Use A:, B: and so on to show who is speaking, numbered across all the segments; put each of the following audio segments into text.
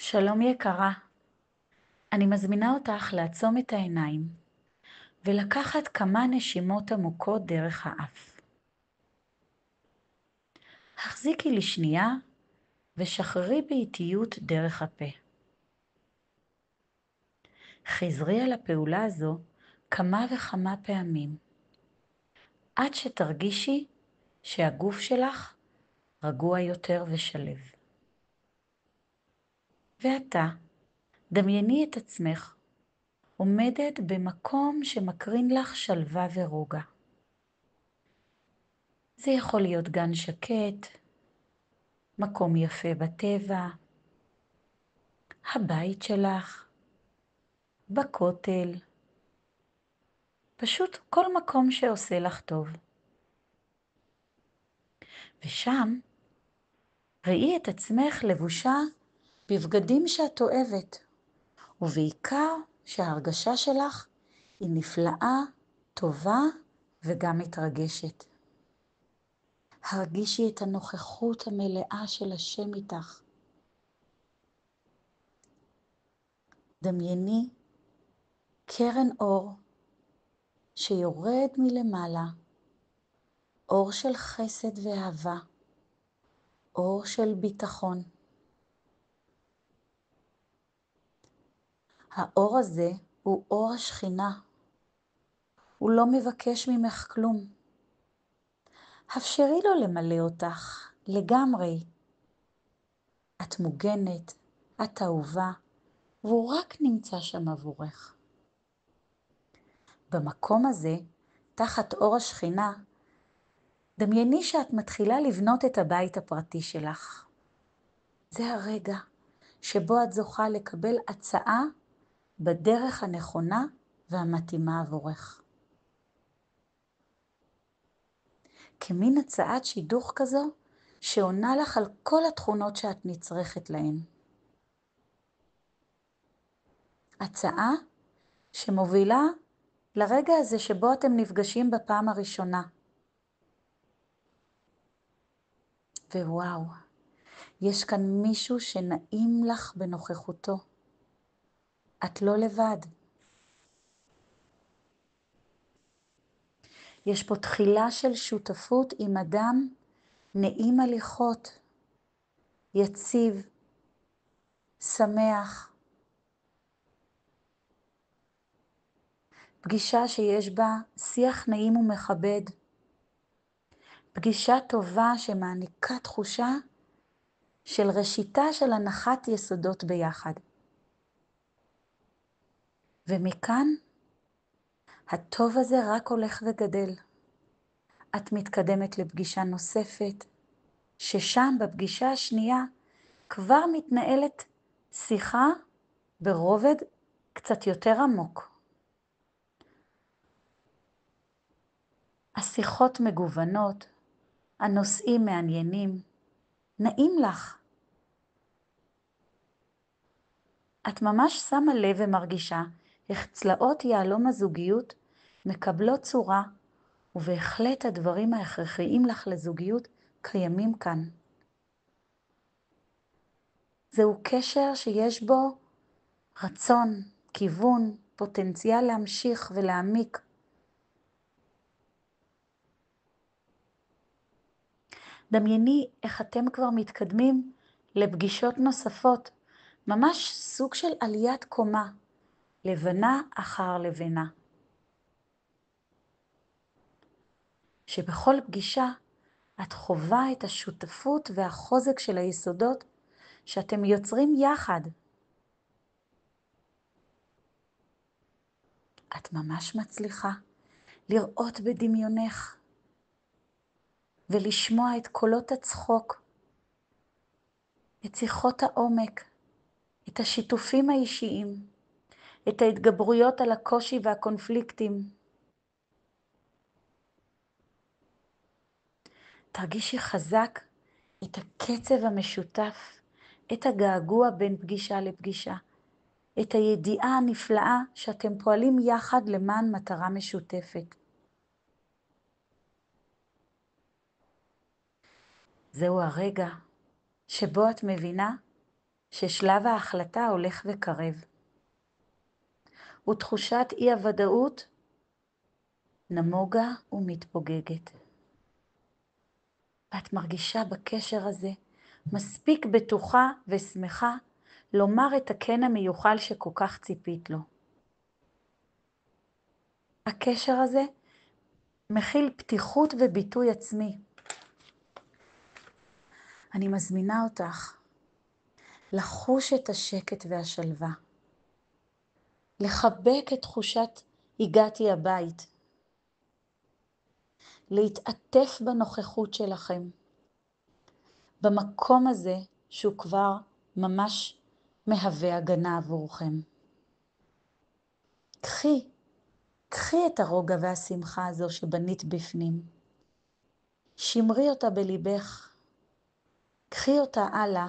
A: שלום יקרה, אני מזמינה אותך לעצום את העיניים ולקחת כמה נשימות עמוקות דרך האף. החזיקי לשנייה ושחררי באיטיות דרך הפה. חזרי על הפעולה הזו כמה וכמה פעמים, עד שתרגישי שהגוף שלך רגוע יותר ושלב. ועתה, דמייני את עצמך עומדת במקום שמקרין לך שלווה ורוגע. זה יכול להיות גן שקט, מקום יפה בטבע, הבית שלך, בכותל, פשוט כל מקום שעושה לך טוב. ושם ראי את עצמך לבושה בבגדים שאת אוהבת, ובעיקר שההרגשה שלך היא נפלאה, טובה וגם מתרגשת. הרגישי את הנוכחות המלאה של השם איתך. דמייני קרן אור שיורד מלמעלה, אור של חסד ואהבה, אור של ביטחון. האור הזה הוא אור השכינה. הוא לא מבקש ממך כלום. אפשרי לו למלא אותך לגמרי. את מוגנת, את אהובה, והוא רק נמצא שם עבורך. במקום הזה, תחת אור השכינה, דמייני שאת מתחילה לבנות את הבית הפרטי שלך. זה הרגע שבו את זוכה לקבל הצעה בדרך הנכונה והמתאימה עבורך. כמין הצעת שידוך כזו שעונה לך על כל התכונות שאת נצרכת להן. הצעה שמובילה לרגע הזה שבו אתם נפגשים בפעם הראשונה. ווואו, יש כאן מישהו שנעים לך בנוכחותו. את לא לבד. יש פה תחילה של שותפות עם אדם נעים הליכות, יציב, שמח. פגישה שיש בה שיח נעים ומכבד. פגישה טובה שמעניקה תחושה של ראשיתה של הנחת יסודות ביחד. ומכאן הטוב הזה רק הולך וגדל. את מתקדמת לפגישה נוספת, ששם בפגישה השנייה כבר מתנהלת שיחה ברובד קצת יותר עמוק. השיחות מגוונות, הנושאים מעניינים, נעים לך. את ממש שמה לב ומרגישה איך צלעות יהלום הזוגיות מקבלות צורה, ובהחלט הדברים ההכרחיים לך לזוגיות קיימים כאן. זהו קשר שיש בו רצון, כיוון, פוטנציאל להמשיך ולהעמיק. דמייני איך אתם כבר מתקדמים לפגישות נוספות, ממש סוג של עליית קומה, לבנה אחר לבנה. שבכל פגישה את חווה את השותפות והחוזק של היסודות שאתם יוצרים יחד. את ממש מצליחה לראות בדמיונך ולשמוע את קולות הצחוק, את שיחות העומק, את השיתופים האישיים, את ההתגברויות על הקושי והקונפליקטים. תרגישי חזק את הקצב המשותף, את הגעגוע בין פגישה לפגישה, את הידיעה הנפלאה שאתם פועלים יחד למען מטרה משותפת. זהו הרגע שבו את מבינה ששלב ההחלטה הולך וקרב, ותחושת אי הוודאות נמוגה ומתפוגגת. ואת מרגישה בקשר הזה מספיק בטוחה ושמחה לומר את הכן המיוחל שכל כך ציפית לו. הקשר הזה מכיל פתיחות וביטוי עצמי. אני מזמינה אותך לחוש את השקט והשלווה, לחבק את תחושת הגעתי הבית, להתעטף בנוכחות שלכם, במקום הזה שהוא כבר ממש מהווה הגנה עבורכם. קחי את הרוגע והשמחה הזו שבנית בפנים. שמרי אותה בליבך. קחי אותה הלאה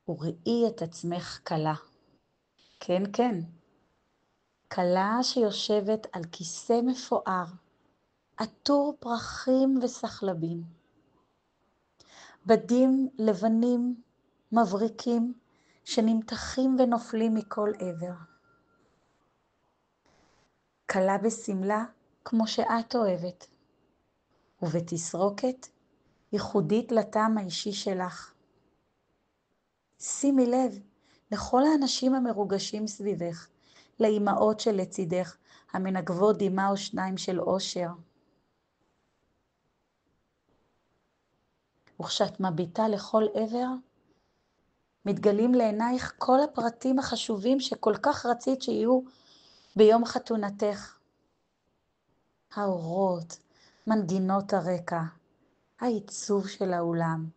A: וראי את עצמך קלה. כן, כן. קלה שיושבת על כיסא מפואר, עטור פרחים וסחלבים. בדים לבנים מבריקים שנמתחים ונופלים מכל עבר. קלה בסמלה כמו שאת אוהבת, ובתסרוקת ייחודית לטעם האישי שלך. שימי לב לכל האנשים המרוגשים סביבך, לאימהות שלצידך, המנגבות דמעה או שניים של אושר. וכשאת מביטה לכל עבר, מתגלים לעינייך כל הפרטים החשובים שכל כך רצית שיהיו ביום חתונתך. האורות, מנגינות הרקע, העיצוב של האולם,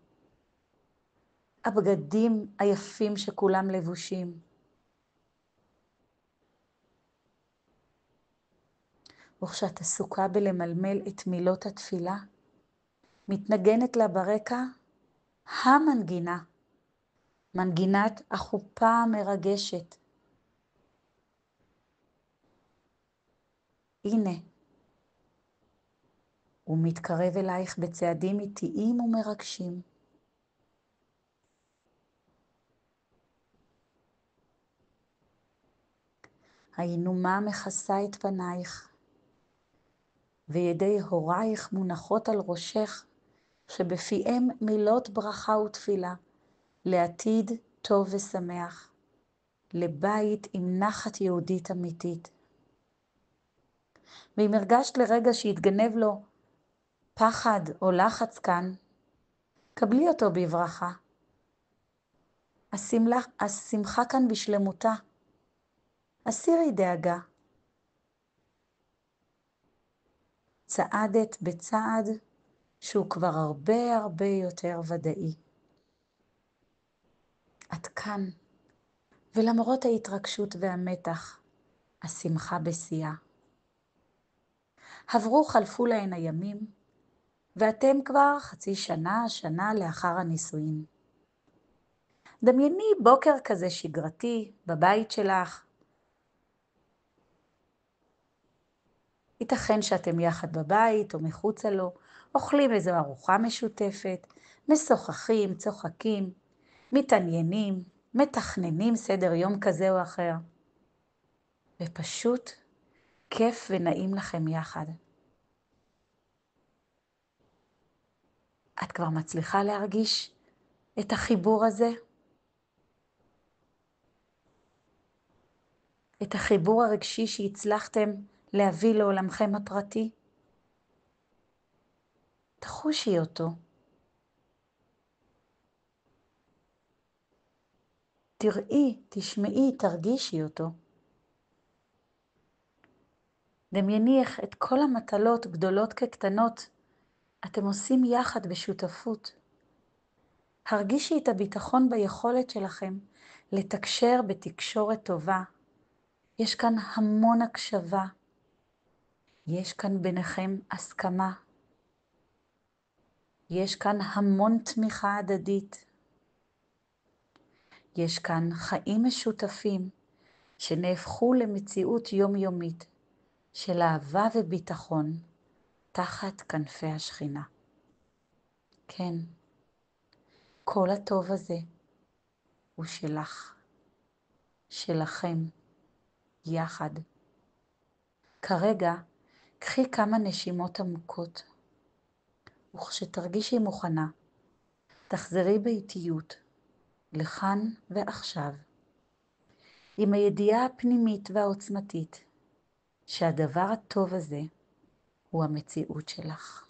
A: הבגדים היפים שכולם לבושים. וכשאת עסוקה בלמלמל את מילות התפילה, מתנגנת לה ברקע המנגינה, מנגינת החופה המרגשת. הנה, הוא מתקרב אלייך בצעדים איטיים ומרגשים. העינומה מכסה את פנייך, וידי הורייך מונחות על ראשך, שבפיהם מילות ברכה ותפילה, לעתיד טוב ושמח, לבית עם נחת יהודית אמיתית. ואם הרגשת לרגע שהתגנב לו פחד או לחץ כאן, קבלי אותו בברכה. השמחה כאן בשלמותה. הסירי דאגה. צעדת בצעד שהוא כבר הרבה הרבה יותר ודאי. את כאן, ולמרות ההתרגשות והמתח, השמחה בשיאה. חלפו להן הימים, ואתם כבר חצי שנה לאחר הנישואין. דמייני בוקר כזה שגרתי בבית שלך. ייתכן שאתם יחד בבית או מחוצה לו, אוכלים איזו ארוחה משותפת, משוחחים, צוחקים, מתעניינים, מתכננים סדר יום כזה או אחר. ופשוט כיף ונעים לכם יחד. את כבר מצליחה להרגיש את החיבור הזה? את החיבור הרגשי שהצלחתם להביא לעולמכם הפרטי? תחושי אותו. תראי, תשמעי, תרגישי אותו. דמייני איך את כל המטלות, גדולות כקטנות, אתם עושים יחד בשותפות. הרגישי את הביטחון ביכולת שלכם לתקשר בתקשורת טובה. יש כאן המון הקשבה. יש כאן ביניכם הסכמה. יש כאן המון תמיכה הדדית. יש כאן חיים משותפים שנהפכו למציאות יומיומית של אהבה וביטחון תחת כנפי השכינה. כן, כל הטוב הזה הוא שלך, שלכם, יחד. כרגע, קחי כמה נשימות עמוקות, וכשתרגישי מוכנה, תחזרי באיטיות, לכאן ועכשיו, עם הידיעה הפנימית והעוצמתית, שהדבר הטוב הזה הוא המציאות שלך.